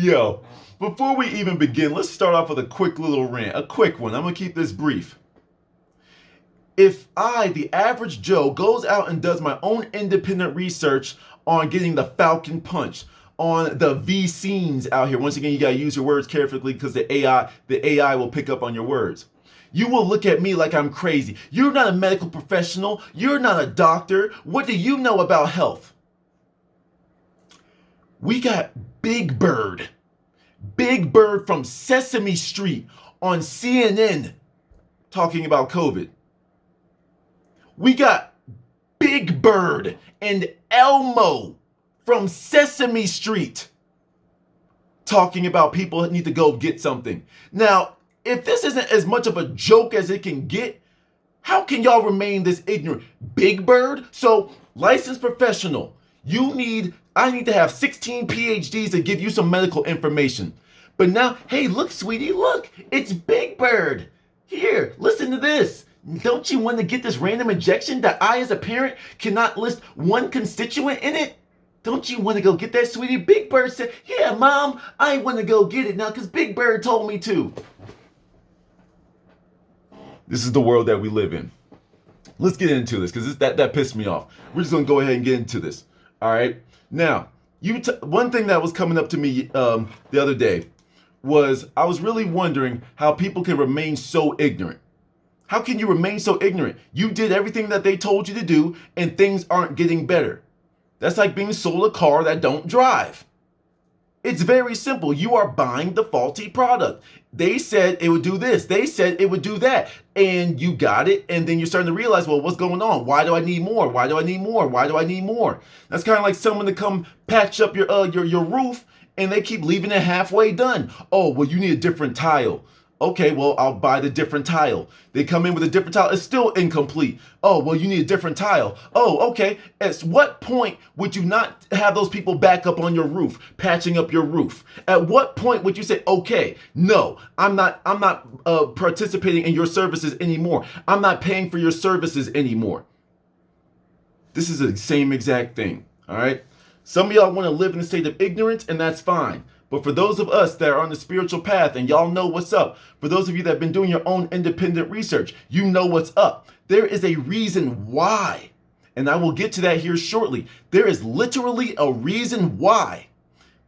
Yo, before we even begin, let's start off with a quick little rant. A quick one. I'm going to keep this brief. If I, the average Joe, goes out and does my own independent research on getting the Falcon Punch, on the V scenes out here, once again, you got to use your words carefully because the AI will pick up on your words. You will look at me like I'm crazy. You're not a medical professional. You're not a doctor. What do you know about health? We got Big Bird from Sesame Street on CNN talking about COVID. We got Big Bird and Elmo from Sesame Street talking about people that need to go get something. Now, if this isn't as much of a joke as it can get, how can y'all remain this ignorant? Big Bird? So, licensed professional, I need to have 16 PhDs to give you some medical information. But now, hey, look, sweetie, look, it's Big Bird. Here, listen to this. Don't you want to get this random injection that I, as a parent, cannot list one constituent in it? Don't you want to go get that, sweetie? Big Bird said, yeah, Mom, I want to go get it now because Big Bird told me to. This is the world that we live in. Let's get into this because that pissed me off. We're just going to go ahead and get into this. All right? Now, one thing that was coming up to me the other day was I was really wondering how people can remain so ignorant. How can you remain so ignorant? You did everything that they told you to do and things aren't getting better. That's like being sold a car that don't drive. It's very simple. You are buying the faulty product. They said it would do this. They said it would do that. And you got it. And then you're starting to realize, well, what's going on? Why do I need more? Why do I need more? Why do I need more? That's kind of like someone to come patch up your roof and they keep leaving it halfway done. Oh, well, you need a different tile. Okay, well, I'll buy the different tile. They come in with a different tile. It's still incomplete. Oh, well, you need a different tile. Oh, okay. At what point would you not have those people back up on your roof, patching up your roof? At what point would you say, okay, no, I'm not participating in your services anymore. I'm not paying for your services anymore. This is the same exact thing, all right? Some of y'all want to live in a state of ignorance, and that's fine. But for those of us that are on the spiritual path and y'all know what's up, for those of you that have been doing your own independent research, you know what's up. There is a reason why, and I will get to that here shortly. There is literally a reason why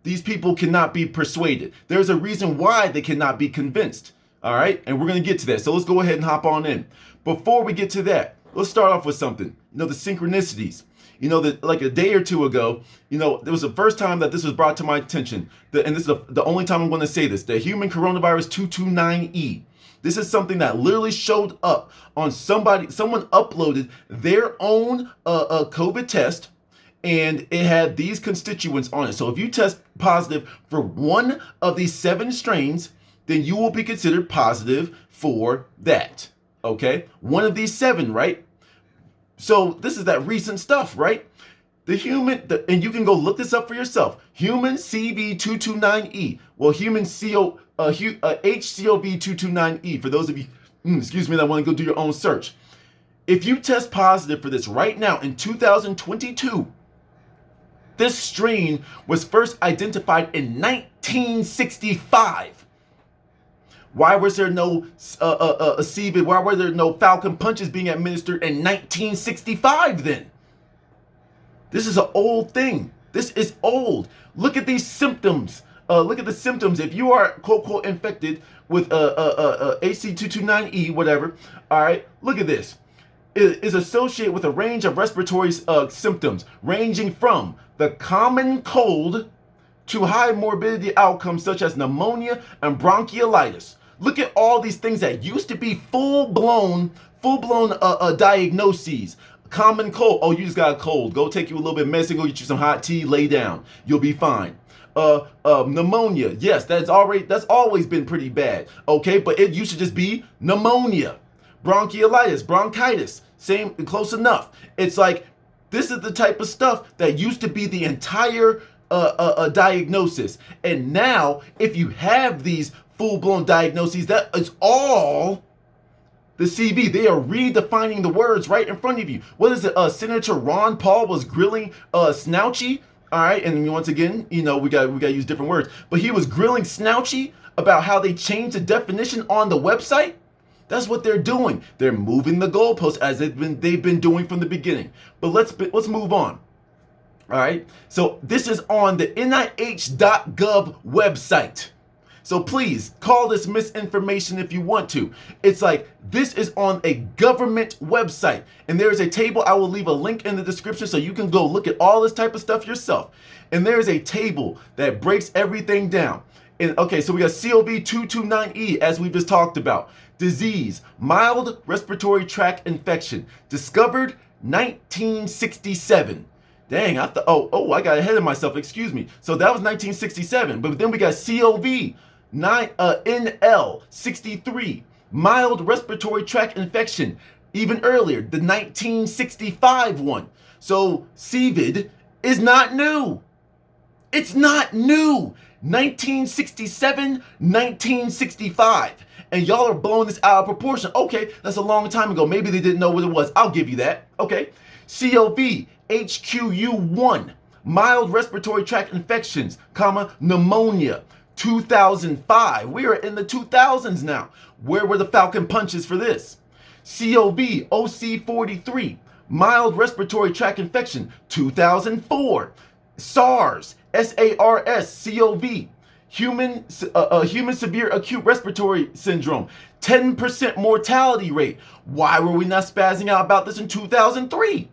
these people cannot be persuaded. There's a reason why they cannot be convinced. All right, and we're going to get to that. So let's go ahead and hop on in. Before we get to that, let's start off with something. You know, the synchronicities. You know, that like a day or two ago, you know, there was the first time that this was brought to my attention. And this is the only time I'm going to say this. The human coronavirus 229E. This is something that literally showed up on someone uploaded their own COVID test, and it had these constituents on it. So if you test positive for one of these 7 strains, then you will be considered positive for that. Okay? One of these 7, right? So this is that recent stuff, right? And you can go look this up for yourself. Human CV229E. Well, human HCov229E. For those of you, that want to go do your own search. If you test positive for this right now in 2022, this strain was first identified in 1965. Why was there no CV? Why were there no Falcon punches being administered in 1965 then? This is an old thing. This is old. Look at these symptoms. Look at the symptoms. If you are quote unquote infected with HC229E, whatever, all right, look at this. It is associated with a range of respiratory symptoms ranging from the common cold to high morbidity outcomes such as pneumonia and bronchiolitis. Look at all these things that used to be full-blown diagnoses. Common cold. Oh, you just got a cold. Go take you a little bit of medicine. Go get you some hot tea. Lay down. You'll be fine. Pneumonia. Yes, that's always been pretty bad. Okay, but it used to just be pneumonia. Bronchiolitis, bronchitis. Same, close enough. It's like this is the type of stuff that used to be the entire diagnosis. And now, if you have these full-blown diagnoses, that is all the CV. They are redefining the words right in front of you. What is it? Senator Ron Paul was grilling Snouchy All right, and once again, we got to use different words. But he was grilling Snouchy about how they changed the definition on the website. That's what they're doing. They're moving the goalposts as they've been doing from the beginning. But let's move on. All right. So this is on the NIH.gov website. So please call this misinformation if you want to. It's like this is on a government website, and there is a table. I will leave a link in the description so you can go look at all this type of stuff yourself. And there is a table that breaks everything down. And okay, so we got HCov229E, as we just talked about. Disease, mild respiratory tract infection, discovered 1967. Dang, I thought, I got ahead of myself, excuse me. So that was 1967, but then we got NL63, mild respiratory tract infection, even earlier, the 1965 one. So CVID is not new. It's not new. 1967, 1965. And y'all are blowing this out of proportion. Okay, that's a long time ago. Maybe they didn't know what it was. I'll give you that. Okay. HCov229E, mild respiratory tract infections, pneumonia, 2005. We are in the 2000s now. Where were the Falcon punches for this? OC43, mild respiratory tract infection, 2004. SARS, SARS-CoV, human severe acute respiratory syndrome, 10% mortality rate. Why were we not spazzing out about this in 2003?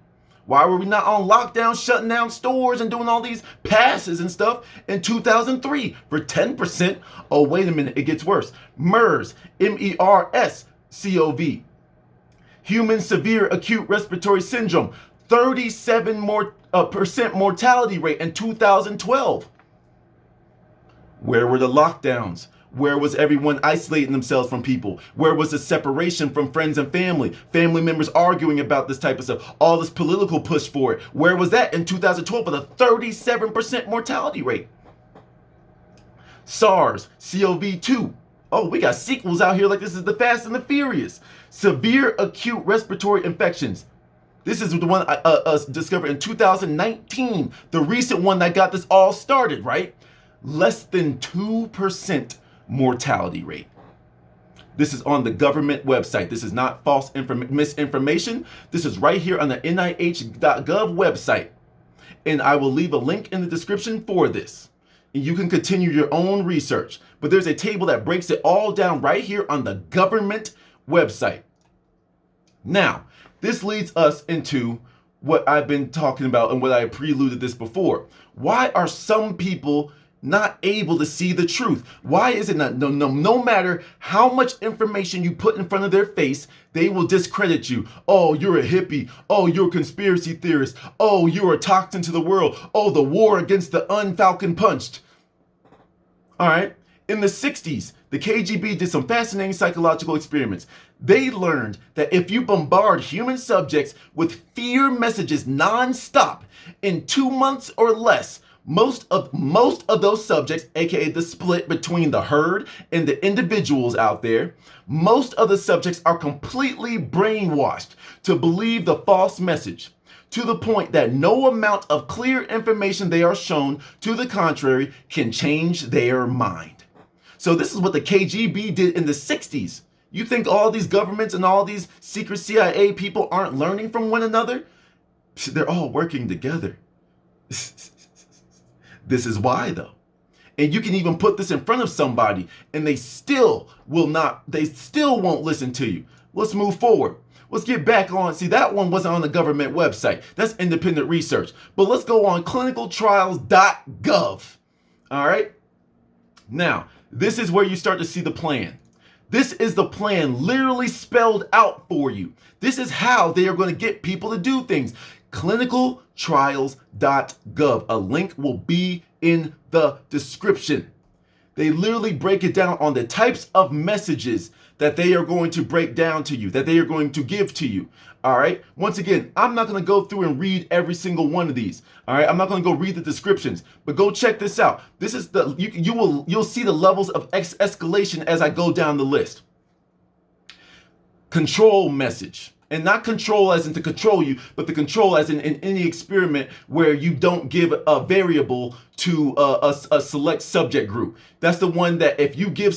Why were we not on lockdown, shutting down stores and doing all these passes and stuff in 2003 for 10%? Oh, wait a minute, it gets worse. MERS, MERS-CoV, human severe acute respiratory syndrome, 37% mortality rate in 2012. Where were the lockdowns? Where was everyone isolating themselves from people? Where was the separation from friends and family? Family members arguing about this type of stuff. All this political push for it. Where was that in 2012 with a 37% mortality rate? SARS, CoV-2. Oh, we got sequels out here like this is the Fast and the Furious. Severe acute respiratory infections. This is the one I discovered in 2019. The recent one that got this all started, right? Less than 2% mortality rate. This is on the government website. This is not false misinformation. This is right here on the NIH.gov website. And I will leave a link in the description for this. And you can continue your own research. But there's a table that breaks it all down right here on the government website. Now, this leads us into what I've been talking about and what I preluded this before. Why are some people not able to see the truth? Why is it not? No matter how much information you put in front of their face, they will discredit you. Oh, you're a hippie. Oh, you're a conspiracy theorist. Oh, you're a toxin to the world. Oh, the war against the unfalcon punched. All right. In the 60s, the KGB did some fascinating psychological experiments. They learned that if you bombard human subjects with fear messages nonstop in 2 months or less, most of those subjects, aka the split between the herd and the individuals out there, most of the subjects are completely brainwashed to believe the false message, to the point that no amount of clear information they are shown to the contrary can change their mind. So this is what the KGB did in the 60s. You think all these governments and all these secret CIA people aren't learning from one another? They're all working together. This is why, though. And you can even put this in front of somebody and they still won't listen to you. Let's move forward. Let's get back on. See, that one wasn't on the government website. That's independent research. But let's go on clinicaltrials.gov. All right. Now, this is where you start to see the plan. This is the plan literally spelled out for you. This is how they are going to get people to do things. clinicaltrials.gov. A link will be in the description. They literally break it down on the types of messages that they are going to break down to you, that they are going to give to you. All right. Once again, I'm not going to go through and read every single one of these. All right. I'm not going to go read the descriptions, but go check this out. This is you'll see the levels of escalation as I go down the list. Control message. And not control as in to control you, but the control as in any experiment where you don't give a variable to a select subject group. That's the one that if you give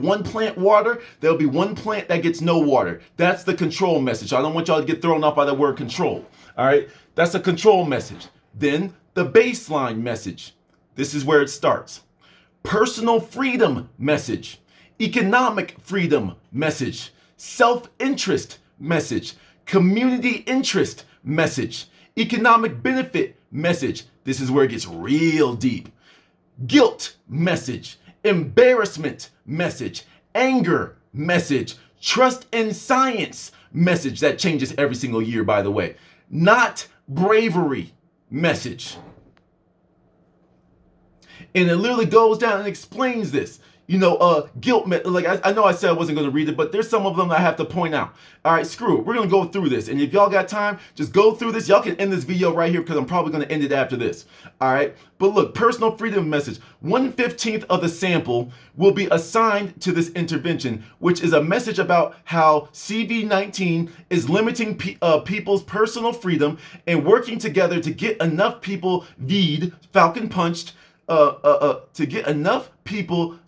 one plant water, there'll be one plant that gets no water. That's the control message. I don't want y'all to get thrown off by the word control. All right, that's a control message. Then the baseline message. This is where it starts. Personal freedom message. Economic freedom message. Self-interest message. Community interest message. Economic benefit message. This is where it gets real deep. Guilt message. Embarrassment message. Anger message. Trust in science message. That changes every single year, by the way. Not bravery message. And it literally goes down and explains this. Guilt, like I know I said I wasn't going to read it, but there's some of them I have to point out. All right, screw it. We're going to go through this. And if y'all got time, just go through this. Y'all can end this video right here because I'm probably going to end it after this. All right. But look, personal freedom message. 1/15 of the sample will be assigned to this intervention, which is a message about how CV-19 is limiting people's personal freedom and working together to get enough people Falcon punched, to get enough people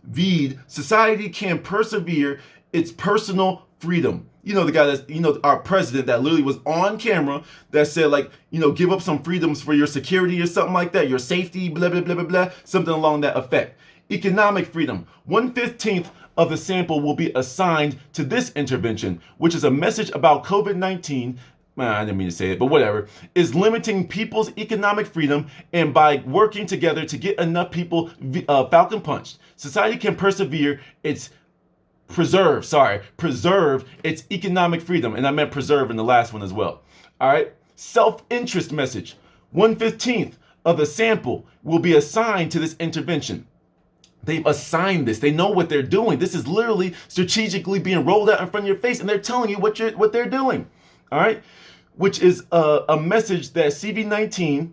society can persevere its personal freedom. The guy that's, our president that literally was on camera that said like, give up some freedoms for your security or something like that, your safety, blah, blah, blah, blah, blah, something along that effect. Economic freedom. 1/15 of the sample will be assigned to this intervention, which is a message about COVID-19. I didn't mean to say it, but whatever, is limiting people's economic freedom and by working together to get enough people falcon punched. Society can preserve its economic freedom. And I meant preserve in the last one as well. All right. Self-interest message. 1/15 of the sample will be assigned to this intervention. They've assigned this. They know what they're doing. This is literally strategically being rolled out in front of your face, and they're telling you what they're doing. All right, which is a message that CV-19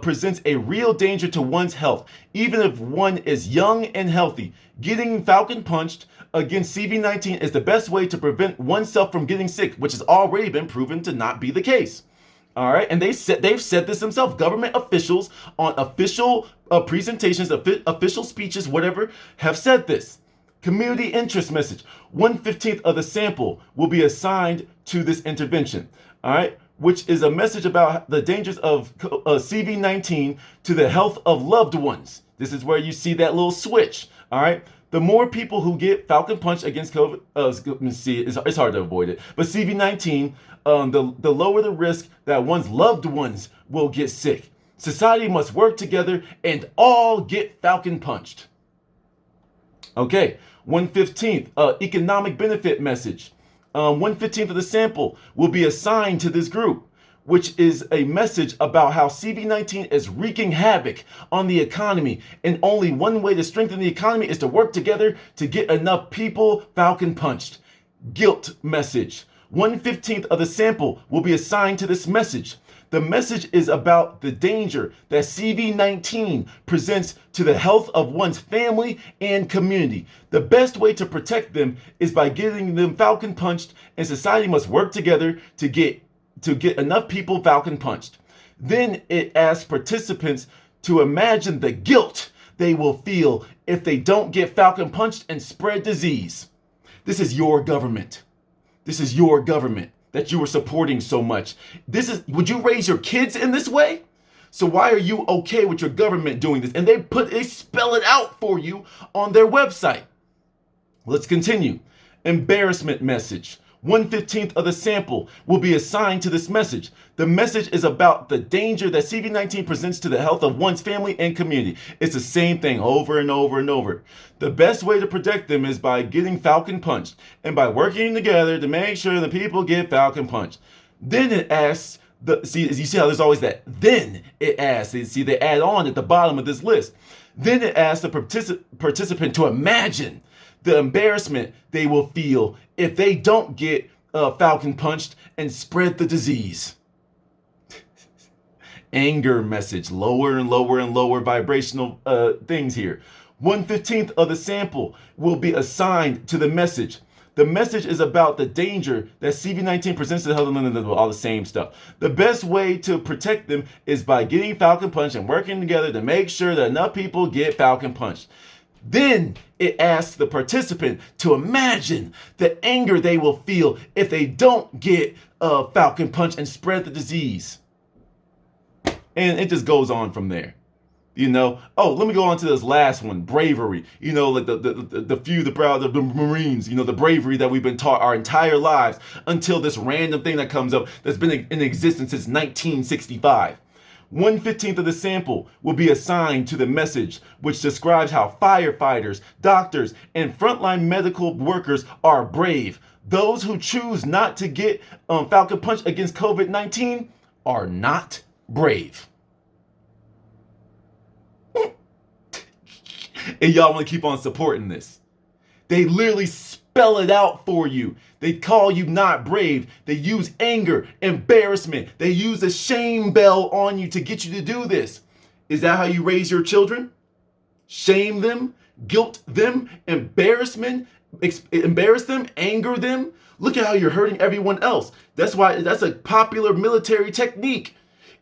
presents a real danger to one's health, even if one is young and healthy. Getting falcon punched against CV-19 is the best way to prevent oneself from getting sick, which has already been proven to not be the case. All right, and they've said this themselves. Government officials on official presentations, official speeches, whatever, have said this. Community interest message. 1/15 of the sample will be assigned to this intervention. All right, which is a message about the dangers of CV-19 to the health of loved ones. This is where you see that little switch. All right. The more people who get falcon punched against COVID, it's hard to avoid it, but CV-19, the lower the risk that one's loved ones will get sick. Society must work together and all get falcon punched. Okay, 1/15 economic benefit message. 1/15 of the sample will be assigned to this group, which is a message about how CV-19 is wreaking havoc on the economy. And only one way to strengthen the economy is to work together to get enough people falcon punched. Guilt message. 1/15 of the sample will be assigned to this message. The message is about the danger that CV-19 presents to the health of one's family and community. The best way to protect them is by getting them falcon punched, and society must work together to get enough people falcon punched. Then it asks participants to imagine the guilt they will feel if they don't get falcon punched and spread disease. This is your government. This is your government that you are supporting so much. Would you raise your kids in this way? So why are you okay with your government doing this? And they spell it out for you on their website. Let's continue. Embarrassment message. 1/15 of the sample will be assigned to this message. The message is about the danger that CV-19 presents to the health of one's family and community. It's the same thing over and over and over. The best way to protect them is by getting falcon punched and by working together to make sure the people get falcon punched. Then it asks, you see how there's always that, then it asks, see they add on at the bottom of this list. Then it asks the participant to imagine the embarrassment they will feel if they don't get falcon punched and spread the disease. Anger message, lower and lower and lower vibrational things here. 1/15 of the sample will be assigned to the message. The message is about the danger that CV-19 presents to the health of all the same stuff. The best way to protect them is by getting falcon punched and working together to make sure that enough people get falcon punched. Then it asks the participant to imagine the anger they will feel if they don't get falcon punch and spread the disease. And it just goes on from there. Oh, let me go on to this last one, bravery. Like the few, the proud, the Marines, the bravery that we've been taught our entire lives until this random thing that comes up that's been in existence since 1965. 1/15 of the sample will be assigned to the message, which describes how firefighters, doctors, and frontline medical workers are brave. Those who choose not to get falcon punch against COVID-19 are not brave. And y'all want to keep on supporting this. They literally spell it out for you. They call you not brave. They use anger, embarrassment. They use a shame bell on you to get you to do this. Is that how you raise your children? Shame them, guilt them, embarrass them, anger them? Look at how you're hurting everyone else. That's a popular military technique.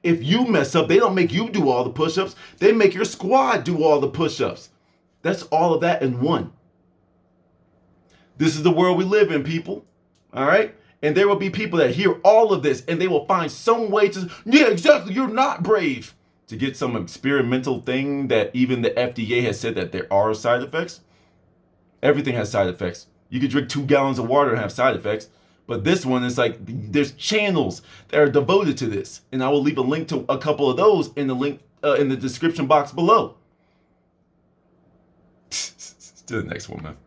If you mess up, they don't make you do all the push-ups. They make your squad do all the push-ups. That's all of that in one. This is the world we live in, people. All right? And there will be people that hear all of this and they will find some way to, yeah, exactly, you're not brave. To get some experimental thing that even the FDA has said that there are side effects. Everything has side effects. You could drink 2 gallons of water and have side effects. But this one is like, there's channels that are devoted to this. And I will leave a link to a couple of those in the link in the description box below. To the next one, man.